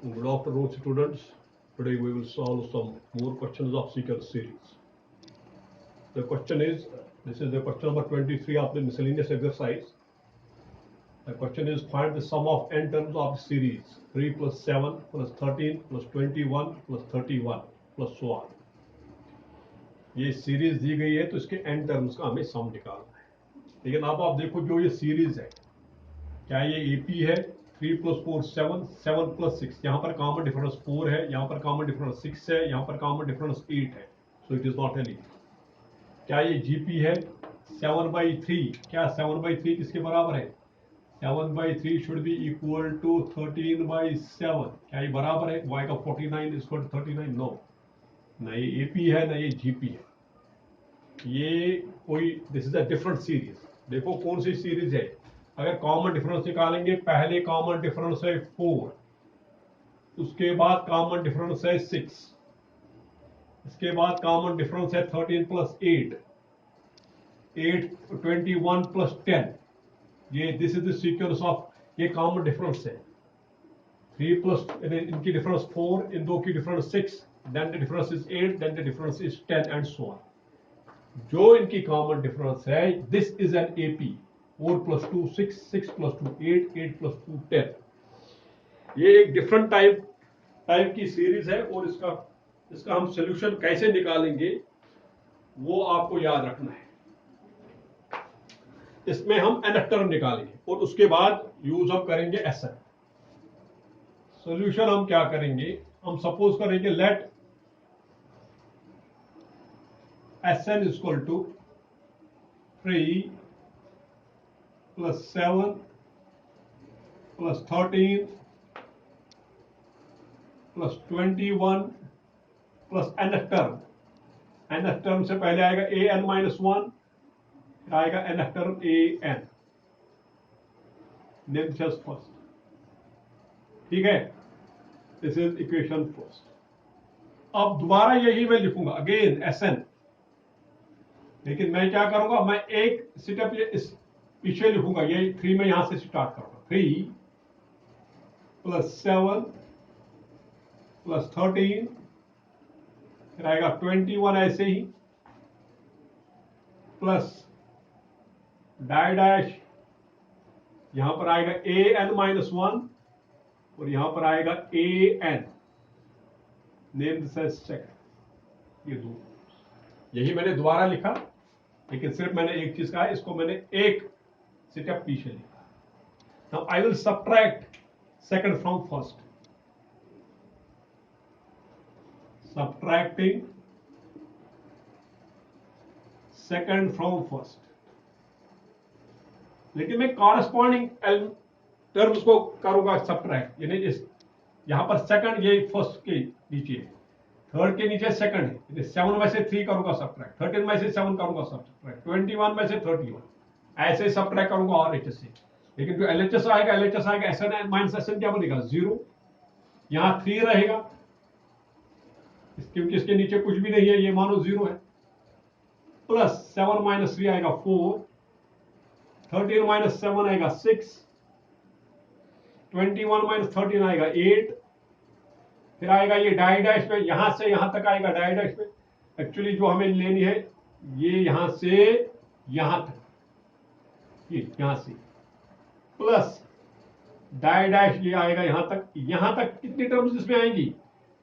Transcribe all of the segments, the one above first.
Good afternoon, students. Today we will solve some more questions of secant series. The question is, this is the question number 23 of the miscellaneous exercise. The question is, find the sum of n terms of the series 3 plus 7 plus 13 plus 21 plus 31 plus so on. ये series दी गई है तो इसके n terms का हमें सम निकालना है. लेकिन अब आप देखो जो ये सीरीज है, क्या ये AP है? 3 plus 4 7, 7 plus 6. यहाँ पर कॉमन डिफरेंस 4 है, यहाँ पर कॉमन डिफरेंस 6 है, यहाँ पर कॉमन डिफरेंस 8 है. So it is not an AP. क्या ये GP है? 7/3. क्या 7/3 किसके बराबर है? 7/3 शुड बी इक्वल टू 13/7. क्या ये बराबर है? y का 49 इज 39? नो, ना ये AP है ना ये GP है. ये कोई, this is a different series. देखो कौन सी सीरीज है. अगर कॉमन डिफरेंस निकालेंगे, पहले कॉमन डिफरेंस है 4, उसके बाद कॉमन डिफरेंस है 6, इसके बाद कॉमन डिफरेंस है 13 प्लस 8, 21 प्लस 10. ये this is the sequence of, ये कॉमन डिफरेंस है. 3 प्लस इनकी डिफरेंस 4, इन दो की difference 6, then the difference is 8, then the difference is 10 and so on. जो इनकी कॉमन डिफरेंस है, this is an AP. 4 plus 2 6, 6 plus 2 8, 8 plus 2 10. ये एक डिफरेंट टाइप की सीरीज है और इसका हम सोल्यूशन कैसे निकालेंगे वो आपको याद रखना है. इसमें हम nth टर्म निकालेंगे और उसके बाद यूज हम करेंगे Sn. सोल्यूशन हम क्या करेंगे, हम सपोज करेंगे let Sn equal to 3 plus 7 plus 13 plus 21 plus nth term. nth term से पहले आएगा an-1, फिर आएगा nth term an. Name just first. ठीक है, दिस इज इक्वेशन फर्स्ट. अब दोबारा यही मैं लिखूंगा अगेन Sn, लेकिन मैं क्या करूंगा, मैं एक स्टेप इस पीछे लिखूंगा. ये 3 में यहां से स्टार्ट करूंगा. 3 plus 7 plus 13, फिर आएगा 21 ऐसे ही, प्लस डैश, यहां पर आएगा an-1 और यहां पर आएगा an. Name this as second. ये दो, यही मैंने दोबारा लिखा, लेकिन सिर्फ मैंने एक चीज कहा, इसको मैंने एक स्टेप पीछे लिखा. Now I will subtract second from first. Subtracting second from first. लेकिन मैं कॉरस्पॉन्डिंग टर्म्स को करूंगा सब्ट्रैक्ट. यानी इस यहां पर सेकंड, ये फर्स्ट के नीचे, थर्ड के नीचे सेकंड है. 7 में से 3 करूंगा सब्ट्रैक्ट, 13 में से 7 करूंगा सब्ट्रैक्ट, 21 में से 31, ऐसे सब्ट्रैक्ट करूंगा और HS से. लेकिन जो LHS आएगा, Sn माइनस Sn क्या बनेगा? 0. यहां 3 रहेगा, क्योंकि इसके नीचे कुछ भी नहीं है, ये मानो 0 है. प्लस 7 माइनस 3 आएगा 4, 13 माइनस 7 आएगा 6, 21 माइनस 13 आएगा 8. फिर आएगा ये डैश पे, यहां से यहां तक आएगा डैश पे. एक्चुअली जो हमें लेनी है ये यहां से यहां तक, यहां से प्लस डैश ये आएगा यहां तक. यहां तक कितनी टर्म्स इसमें आएंगी?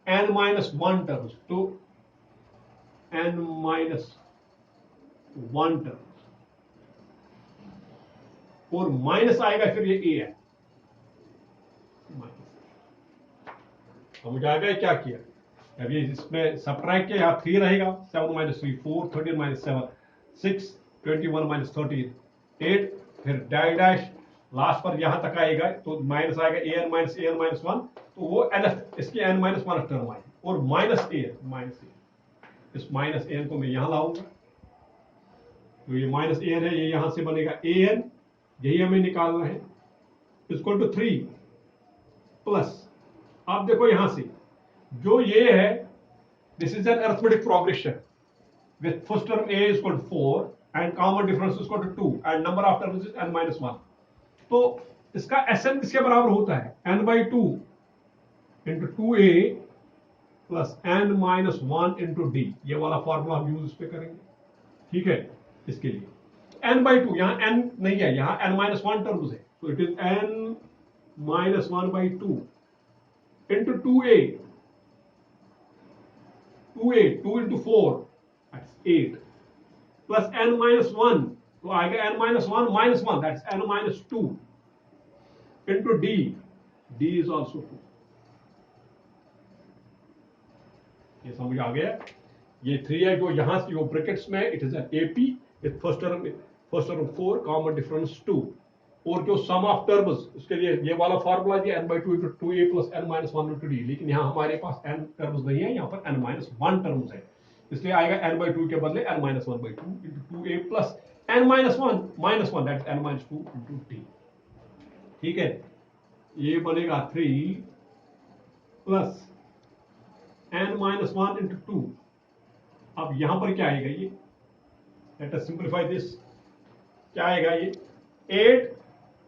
n-1 terms. तो n-1 टर्म्स और माइनस आएगा फिर ये an. मुझे आएगा क्या किया, अभी इसमें सब्ट्रैक्ट किया, यहाँ 3 रहेगा, 7 माइनस 3 4, 13 माइनस 7 6, 21 माइनस 13 8, फिर डैश लास्ट पर यहां तक आएगा, तो माइनस आएगा an-1, तो वो इसकी n-1 टर्म आएगी और माइनस an. इस माइनस an को मैं यहां लाऊंगा, तो ये माइनस an है, ये यहां से बनेगा an. यही हमें निकालना है. इक्वल टू 3 प्लस, आप देखो यहां से जो ये है, this is N arithmetic progression with first term a is equal to 4 and common difference is equal to 2 and number of terms is n-1. तो इसका Sn किसके बराबर होता है? n/2. Into 2a plus n minus 1 into D, ये वाला formula हम use इस पे करेंगे, ठीक है। इसके लिए n/2, यहां n नहीं है, यहां n माइनस 1 टर्म्स है, तो it is n minus 1/2 into 2a 2 into 4 that's 8 plus n minus 1, तो आएगा n minus 1 minus 1 that's n minus 2 into D, D is also 2। ये समझ आ गया। ये 3 है जो यहां से जो ब्रैकेट्स में, it is an AP with first term 4 common difference 2, और जो सम ऑफ टर्म्स उसके लिए ये वाला फार्मूला है n/2 into 2a plus n minus 1 into D, लेकिन यहाँ हमारे पास n टर्म्स नहीं है, यहाँ पर n माइनस 1 टर्म्स है, इसलिए आएगा n/2 के बदले n minus 1/2 into 2a plus n minus 1 that n minus 2 into D, ठीक है। ये बनेगा 3 प्लस n माइनस 1 इंटू 2। अब यहां पर क्या आएगा, ये लेट अस सिंप्लीफाई दिस, क्या आएगा ये 8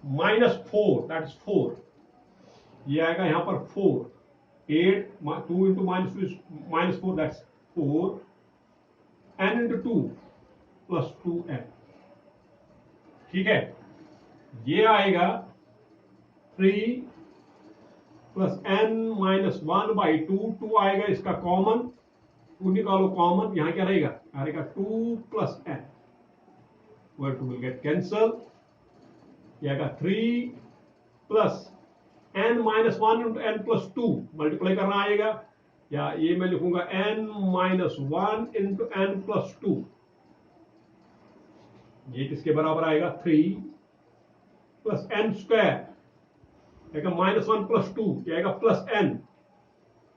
माइनस 4 दैट इज 4, ये आएगा यहां पर 4, 8 2 into minus 4 that's 4, n into 2 plus 2n, ठीक है। ये आएगा 3 प्लस n माइनस 1/2, 2 आएगा इसका कॉमन, 2 निकालो कॉमन, यहां क्या रहेगा, आएगा 2 plus n, where 2 will get cancel, ये आएगा 3 plus n minus 1 into n plus 2, multiply करना आएगा, या ये मैं लिखूंगा n minus 1 into n plus 2, ये किसके बराबर आएगा 3 प्लस n स्क्वायर, आएगा माइनस 1 प्लस 2, ये आएगा plus n,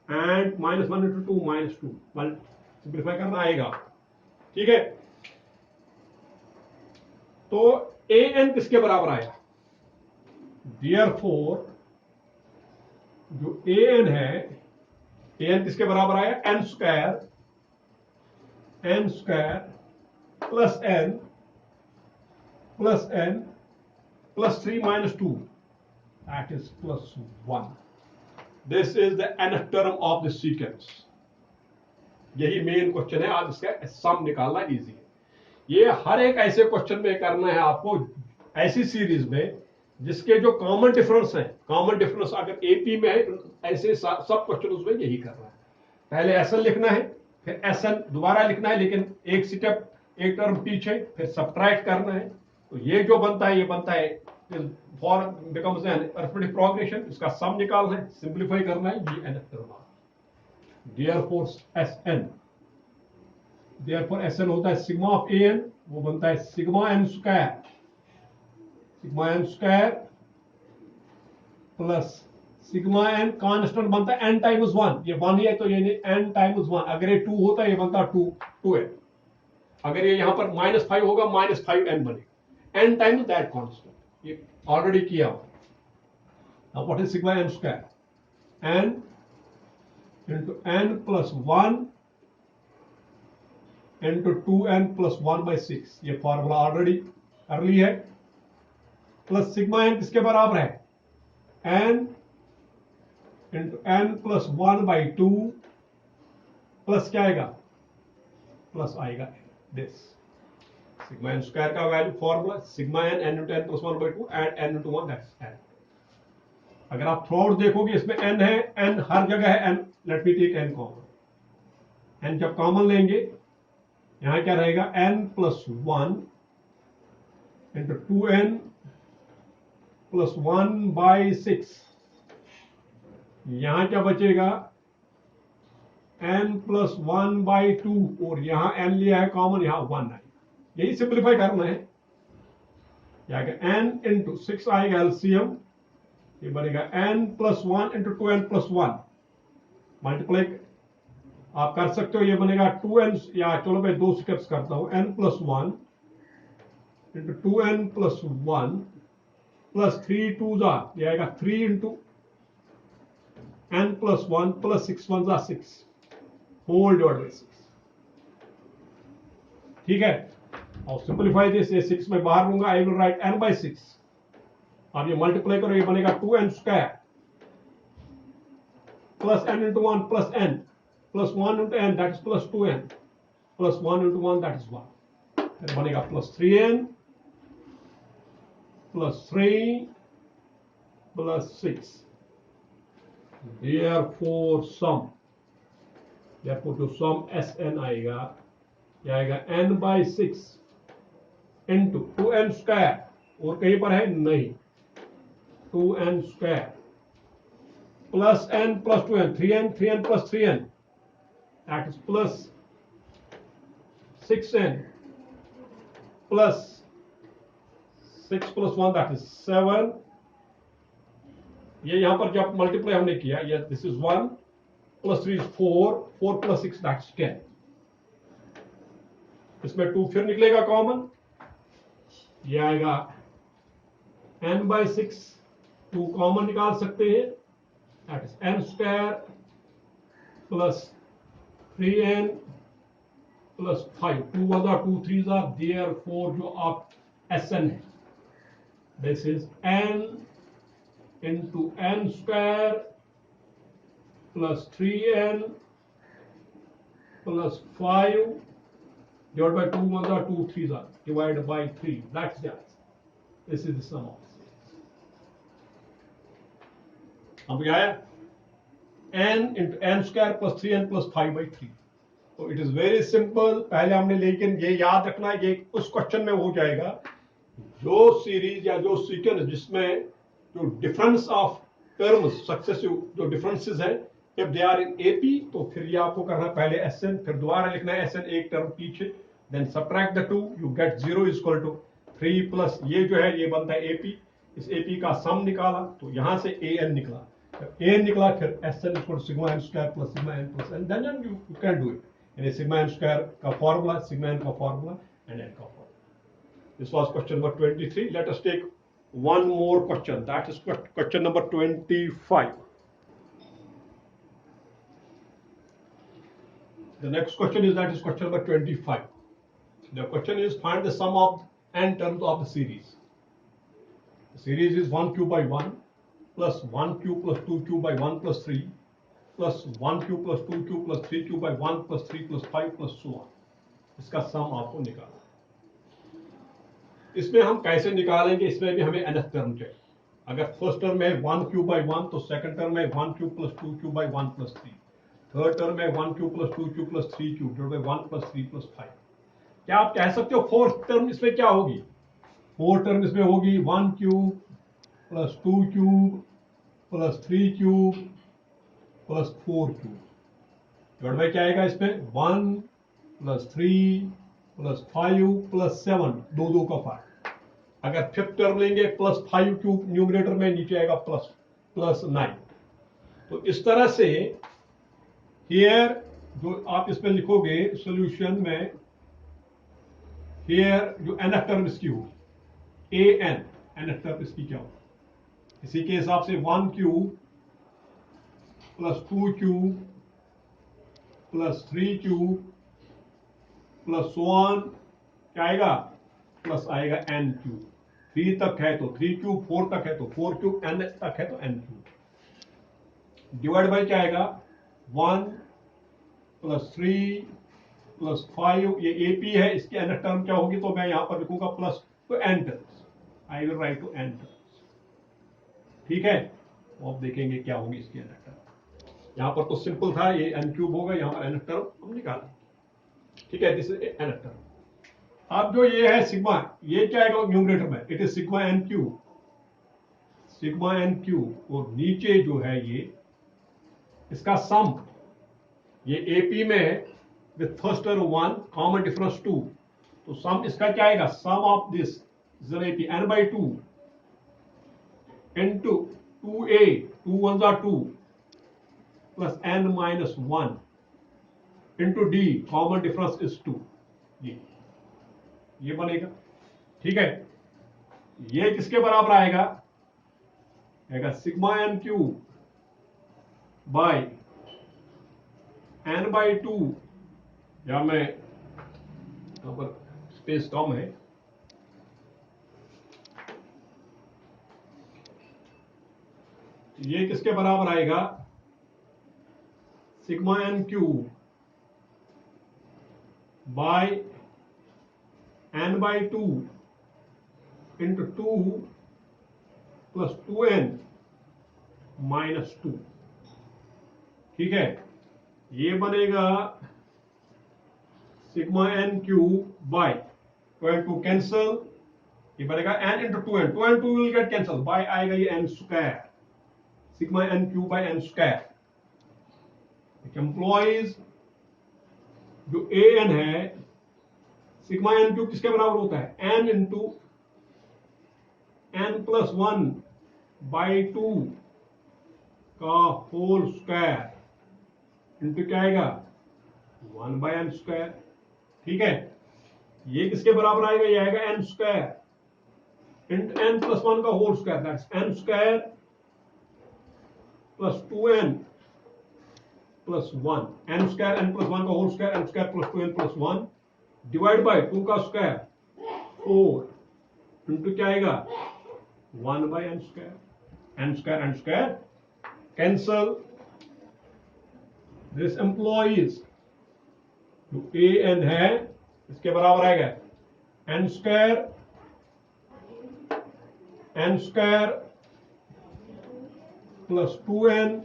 and minus 1 into 2 minus 2, simplify करना आएगा, ठीक है। तो an किसके बराबर आया, Therefore जो an है, an किसके बराबर आया, n square plus n plus 3 minus 2 that is plus 1। This is the nth term of the sequence. यही मेन क्वेश्चन है, आज इसका सम निकालना इजी है। ये हर एक ऐसे क्वेश्चन में करना है आपको, ऐसी सीरीज में जिसके जो कॉमन डिफरेंस है, कॉमन डिफरेंस अगर एपी में है, ऐसे सब क्वेश्चन उसमें यही करना है। पहले एसएन लिखना है, फिर एसएन दोबारा लिखना है, लेकिन एक स्टेप एक टर्म पीछे, फिर सब्ट्रैक्ट करना है। तो ये जो बनता है, ये बनता है for becomes an arithmetic progression, इसका सम निकालना है, सिंप्लीफाई करना है, ये nth टर्म आ। देयरफॉर एसएन होता है सिग्मा ऑफ एन, वो बनता है sigma n square plus sigma n constant बनता है n टाइम्स 1, ये 1 है तो ये n टाइम्स 1, अगर ये 2 होता है ये बनता 2n, अगर ये यहां पर -5 होगा -5n बनेगा, n टाइम्स दैट कांस्टेंट, ये ऑलरेडी किया। Now what is sigma n square, n into n plus 1 into 2n plus 1/6, ये फॉर्मूला ऑलरेडी कर ली है, प्लस सिग्मा एन किसके बराबर है, n इंटू n प्लस 1/2 प्लस क्या आएगा, प्लस आएगा दिस सिग्मा एन स्क्वायर का value formula sigma n into n plus 1/2 and n into 1 that's n। अगर आप थ्रू आउट देखोगे इसमें n है, n हर जगह है n, let me take n common, n जब कॉमन लेंगे यहां क्या रहेगा, n plus 1 into 2n plus 1/6, यहां क्या बचेगा, n प्लस 1/2, और यहां n लिया है कॉमन, यहां 1 है, यही सिंप्लीफाई करना है, n इंटू 6 आएगा एलसीएम, ये बनेगा n plus 1 into 2n plus 1, multiply आप कर सकते हो, ये बनेगा 2n, या चलो मैं 2 स्टेप्स करता हूं, n plus 1 into 2n plus 1 plus 3 2 जा, ये आएगा 3 इंटू n प्लस 1 प्लस 6 1 जा 6 होल डिवाइड बाय 6, ठीक है। और सिंप्लीफाई दिस, ये 6 में बाहर लूंगा, आई विल राइट n/6, अब ये मल्टीप्लाई करो, ये बनेगा 2n square plus n into 1 plus n plus 1 into n that is plus 2n plus 1 into 1 that is 1. फिर बनेगा plus 3n plus 3 plus 6. Therefore जो sum Sn आएगा ये आएगा n by 6 into 2n square और कहीं पर है नहीं 2n square plus n plus 2n 3n plus 3n that is plus 6n plus 6 plus 1 that is 7. ये यहां पर जब मल्टीप्लाई हमने किया ये this is 1 plus 3 is 4 plus 6 that's 10. इसमें 2 फिर निकलेगा कॉमन ये आएगा n by 6 2 कॉमन निकाल सकते हैं that is n square plus 3n plus 5 2 1 are 2 3s are therefore जो आप Sn है this is n into n square plus 3n plus 5 divided by 2 1 are 2 3s are divided by 3 that's the answer. This is the sum of अब क्या है n into n square plus 3n plus 5 by 3. तो it is very simple पहले हमने लेकिन ये याद रखना ये उस क्वेश्चन में हो जाएगा जो सीरीज या जो सीक्वेंस जिसमें जो डिफरेंस ऑफ टर्म्स सक्सेसिव जो डिफरेंसेस है if they are in AP तो फिर ये आपको करना पहले Sn फिर दोबारा लिखना है Sn एक टर्म पीछे then subtract the 2 you get 0 is equal to 3 plus ये जो है ये बनता है एपी इस एपी का सम निकाला तो यहां से an निकला a निकला फिर Sn equal to sigma n square plus sigma n plus n then you can do it यानी सिग्मा n स्क्वायर का फॉर्मूला सिग्मा n का फॉर्मूला एंड n का formula. This was question number 23. Let us take one more question. That is question number 25. The next question is question number 25. The question is find the sum of n terms of the series. The series is 1 cube by 1 plus 1 cube plus 2 cube by 1 plus 3 plus 1 cube plus 2 cube plus 3 cube by 1 plus 3 plus 5 plus so on. इसका सम आपको निकालना. इसमें हम कैसे निकालेंगे इसमें भी हमें nth टर्म चाहिए. अगर फर्स्ट टर्म है 1 क्यूब बाई 1 तो सेकंड टर्म है 1 cube plus 2 cube by 1 plus 3. Third term है 1 cube plus 2 cube plus 3 cube divide by 1 plus 3 plus 5. क्या आप कह सकते हो फोर्थ टर्म इसमें क्या होगी? फोर्थ टर्म इसमें होगी 1 cube plus 2 cube plus 3 cube plus 4 cube divide by क्या आएगा इसमें 1 प्लस 3 प्लस 5 प्लस 7 दो का 5. अगर फिफ्थ टर्म लेंगे प्लस 5 क्यूब न्यूमरेटर में नीचे आएगा प्लस 9. तो इस तरह से हियर जो आप इसमें लिखोगे सॉल्यूशन में हियर जो nth टर्म इसकी होगी nth टर्म इसकी क्या होगी इसी के हिसाब से 1 cube plus 2 cube plus 3 cube plus 1 क्या आएगा प्लस आएगा n क्यूब. 3 तक है तो 3 क्यूब 4 तक है तो 4 क्यूब n तक है तो n क्यूब डिवाइड बाय क्या आएगा 1 प्लस 3 प्लस 5 ये एपी है इसकी n टर्म क्या होगी तो मैं यहां पर लिखूंगा प्लस तो n terms I will write to n terms. ठीक है तो अब देखेंगे क्या होगी इसकी n टर्म. यहां पर तो सिंपल था ये n क्यूब होगा यहां पर n टर्म हम निकालें. ठीक है दिस इज n टर्म. अब जो ये है सिग्मा ये क्या आएगा न्यूमरेटर में it is sigma n cube और नीचे जो है ये इसका सम ये एपी में with first term 1 common difference 2 तो सम इसका क्या आएगा sum of this AP n by 2 into 2a 2 1s are 2 plus n minus 1 into d common difference is 2. ये बनेगा. ठीक है ये किसके बराबर आएगा sigma n cube by n by 2 या मैं यहां पर स्पेस कम है ये किसके बराबर आएगा sigma n cube by n by 2 into 2 plus 2n minus 2। ठीक है, ये बनेगा sigma n cube by 2 and 2 cancel, ये बनेगा n into 2n, 2 and 2 will get cancel, by आएगा ये n square, sigma n cube by n square. Implies जो an है, सिग्मा एन क्यूब किसके बराबर होता है, n into n plus 1 by 2 का होल स्क्वायर इंटू क्या आएगा 1 बाय n स्क्वायर। ठीक है, ये किसके बराबर आएगा, ये आएगा n square into n plus 1 का whole square, that's n square plus 2n plus 1, n square n plus 1 का whole square, n square plus 2n plus 1 divide by 2 का स्क्वायर 4 इंटू क्या आएगा 1 by n square cancel. This implies जो an है इसके बराबर आएगा n square plus 2n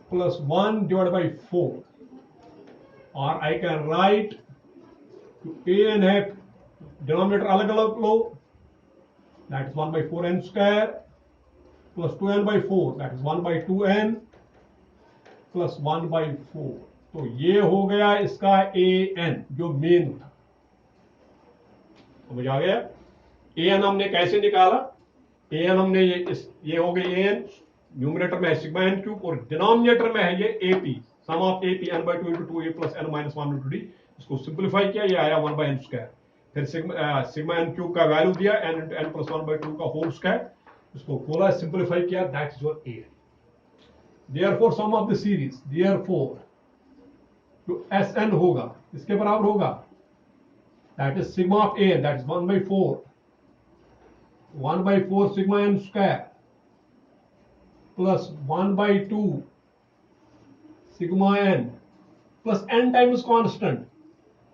plus 1 divide by 4, और आई कैन राइट an है डिनोमिनेटर अलग अलग लो, that is 1 by 4n square plus 2n by 4, that is 1 by 2n plus 1 by 4। तो ये हो गया इसका an जो मेन था। समझ आ गया, an हमने कैसे निकाला, an हमने ये हो गई an, न्यूमिनेटर में है सिग्मा एन क्यूब और डिनोमिनेटर में है ये AP, sum of AP n by 2 into 2a plus n minus 1 into d। इसको सिंप्लीफाई किया, ये आया 1 बाई n स्क्वायर, फिर सिग्मा एन क्यूब का वैल्यू दिया n into n plus 1 by 2 का होल स्क्वायर, इसको खोला सिंप्लीफाई किया, that is your an। Therefore sum of the series, therefore जो Sn होगा इसके बराबर होगा, that is sigma of an, that is 1 by 4 sigma n square plus 1 by 2 sigma n plus n times constant,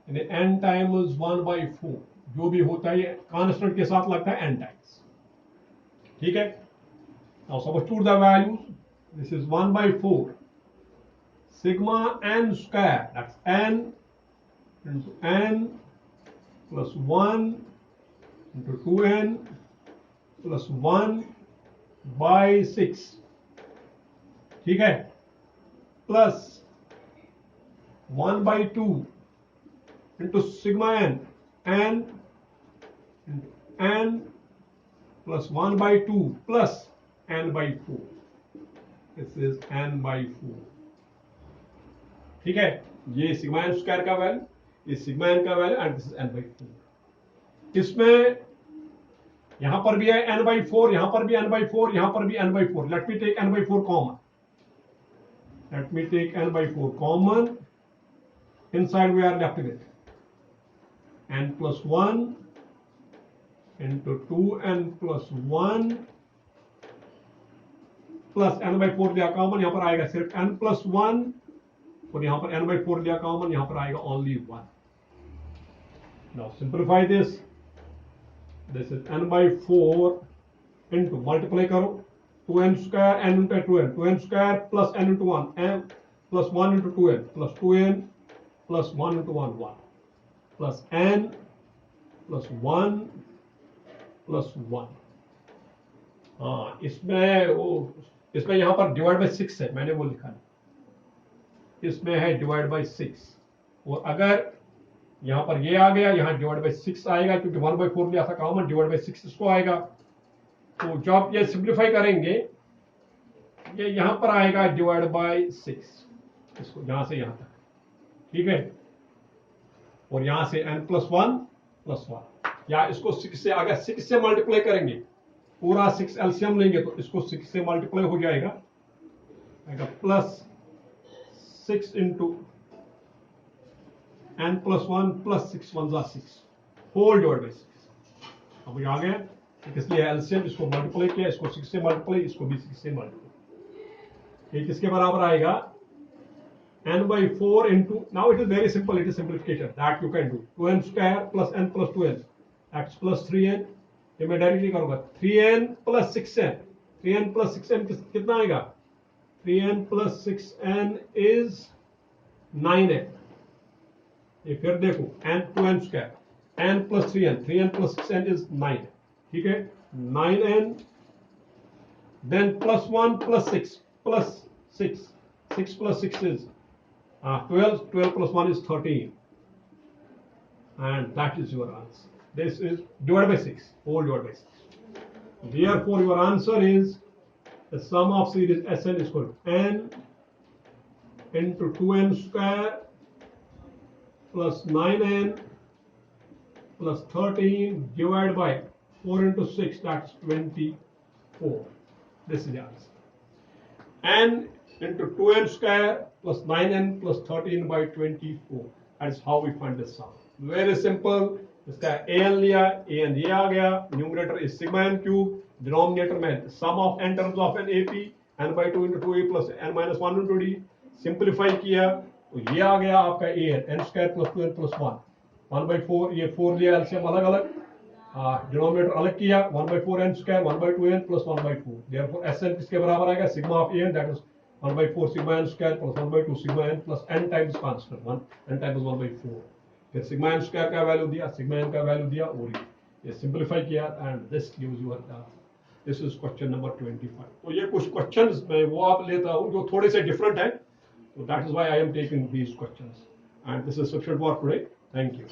यानी n times 1 by 4, जो भी होता है ये कांस्टेंट के साथ लगता है n टाइम्स। ठीक है, now substitute the values, this is 1 by 4 sigma n square, that's n into n plus 1 into 2n plus 1 by 6। ठीक है, plus 1 by 2 into sigma n into n plus 1 by 2 plus n by 4, this is n by 4। ठीक है, ये sigma n square का value, ये sigma n का value and this is n by 4। इसमें यहां पर भी है n बाई 4, यहां पर भी n बाई 4, यहां पर भी n by 4। Let me take n by 4 common, let me take n by 4 common, inside we are left with n plus 1 into 2n plus 1 plus n by 4 लिया common, यहां पर आएगा सिर्फ n plus 1, और यहां पर n by 4 लिया common, यहां पर आएगा only 1। now simplify this is n by 4 into multiply करो 2n square n into 2n square plus n into 1 n plus 1 into 2n plus 2n plus 1 into 1 1 plus n plus 1 plus 1। हाँ, इसमें यहां पर divide by 6 है, मैंने वो लिखा है, इसमें है डिवाइड बाय 6, और अगर यहां पर ये आ गया, यहां डिवाइड बाय 6 आएगा, क्योंकि 1 बाई 4 लिया था कॉमन, डिवाइड बाय 6 इसको आएगा। तो जब ये सिंप्लीफाई करेंगे, ये यहां पर आएगा डिवाइड बाय 6, इसको यहां से यहां तक। ठीक है, और यहां से n प्लस 1 प्लस 1, या इसको 6 से, अगर 6 से मल्टीप्लाई करेंगे, पूरा 6 एलसीएम लेंगे तो इसको 6 से मल्टीप्लाई हो जाएगा, plus 6 into n plus 1 plus 6 1 6 whole divide by 6। अब ये आ गया, इसलिए एलसीएम इसको मल्टीप्लाई किया, इसको 6 से मल्टीप्लाई, इसको भी 6 से मल्टीप्लाई, ये किसके बराबर आएगा, n by 4 into, now it is very simple, it is simplification that you can do, 2n square plus n plus 2n, that's plus 3n, ये मैं डायरेक्टली करूंगा 3n plus 6n, 3n plus 6n कितना आएगा, 3n plus 6n is 9n, ये फिर देखो n 2n square, n plus 3n, 3n plus 6n is 9, ठीक है, 9n, then plus 1 plus 6 plus 6, 6 plus 6 is 12, 12 plus 1 is 13, and that is your answer. This is divided by 6, whole divided by 6. Therefore, your answer is the sum of series Sn is equal to n into 2n square plus 9n plus 13 divided by 4 into 6, that's 24. This is the answer. N into 2n square plus 9n plus 13 by 24. That is how we find the sum. Very simple. इसका an लिया, an ये आ गया, numerator is sigma n cube, denominator में sum of n terms of n ap, n by 2 into 2a plus n minus 1 into d, simplify किया तो ये आ गया आपका an, n square plus 2n plus 1, 1 by 4, ये 4 लिया एलसीएम अलग अलग, डिनोमिनेटर अलग किया, 1 by 4 n square 1 by 2n plus 1 by 4, therefore Sn किसके बराबर आएगा, sigma of an, that is 1 by 4 sigma n square plus 1 by 2 sigma n plus n times constant, 1 n times 1 by 4, फिर sigma n square का value दिया, sigma N का value दिया और ये सिंपलीफाई किया and this gives you this is question number 25. तो ये कुछ क्वेश्चंस मैं वो आप लेता हूं जो थोड़े से डिफरेंट हैं, तो that is why I am taking these questions and this is sufficient for today. Thank you.